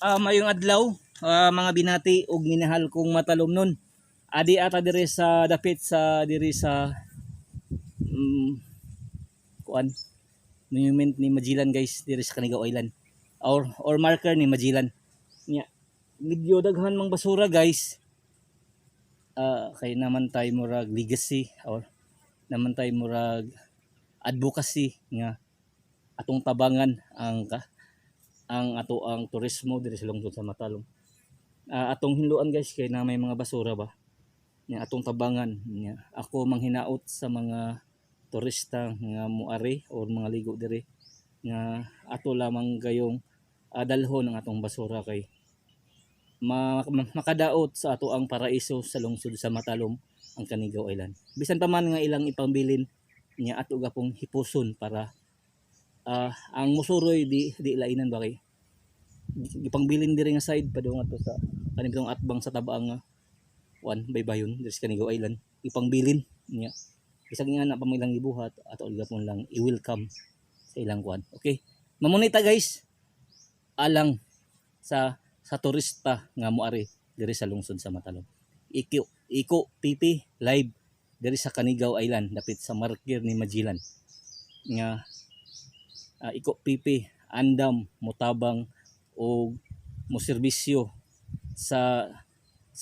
Mayong adlaw, mga binati ug minahal kong matalumnon. Adi ata diri sa dapit sa diri sa kuan monument ni Magellan guys diri sa Canigao Island. Or marker ni Magellan. Nya medyo daghan mang basura guys. Kay naman tay murag legacy or naman tay murag advocacy nga atong tabangan ang ato ang turismo diri sa lungsod sa Matalom. Atong hinluan guys kay na may mga basura ba nya atong tabangan nya ako manghinaot sa mga turista nga muari or mga ligo diri nga ato lamang gayong dalhon ang atong basura kay makadaot sa ato ang paraiso sa lungsod sa Matalom ang Canigao Island. Bisan pa man nga ilang ipambilin nya ato gapong hipuson para ang musuroy di lainan ba kay ipangbilin diri nga side padung ato sa kanibang atbang sa tabaang nga baybayon diri sa Canigao Island ipangbilin nya bisag nga na pamilang gibuhat ato gapon lang i-welcome sa ilang kuan. Okay, mamonita guys alang sa turista nga moari diri sa lungsod sa Matalom. Iko PP live diri sa Canigao Island dapit sa marker ni Magellan nga Iko PP andam motabang o moserbisyo sa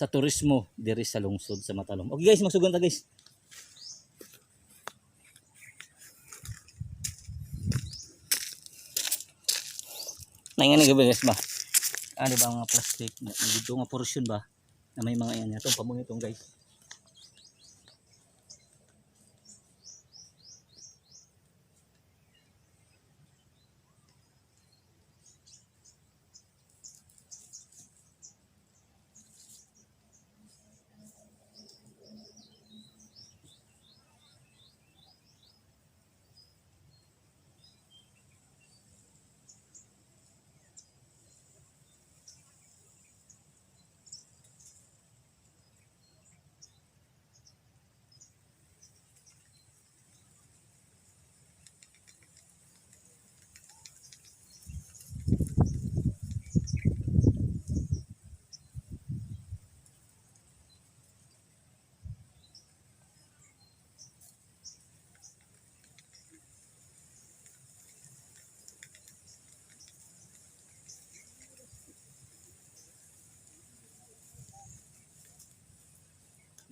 turismo diri sa lungsod sa Matalom. Okay guys, magsugon ta guys. Naingan nga guys ba? Ano ba mga plastic dito nga portion ba na may mga yan itong pamunitong guys.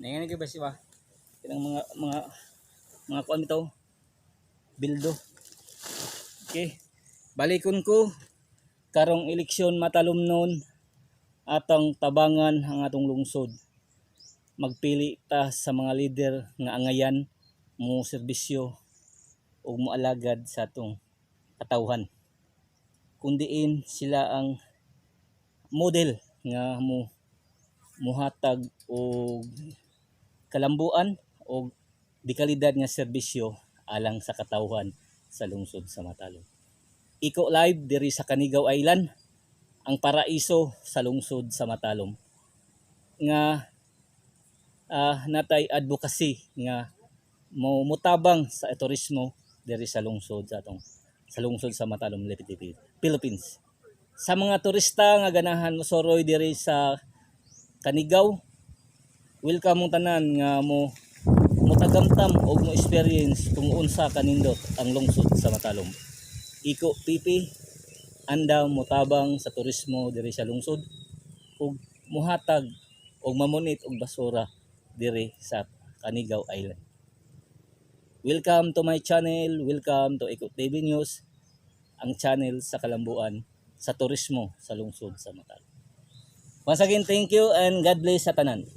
Naingan nga ba siya? Ilang mga kuan bitaw bildo. Okay, balikon ko karong eleksyon matalumnon atong tabangan ang atong lungsod. Magpili ta sa mga leader nga angayan mo serbisyo o moalagad sa atong katawhan. Kundiin sila ang model nga muhatag og kalambuan o dekalidad nga serbisyo alang sa katawhan sa lungsod sa Matalom. Iko live diri sa Canigao Island, ang paraiso sa lungsod sa Matalom. Nga natay advocacy nga mutabang sa turismo diri sa lungsod sa lungsod sa Matalom, Philippines. Sa mga turista nga ganahan mosoroy diri sa Canigao, welcome mong tanan nga tagamtam o mo experience kung unsa kanindot ang lungsod sa Matalom. Iko PP anda motabang sa turismo diri sa lungsod ug muhatag og mamunit og basura diri sa Canigao Island. Welcome to my channel, welcome to Iko TV News, ang channel sa kalambuan sa turismo sa lungsod sa Matalom. Once again, thank you and God bless sa tanan.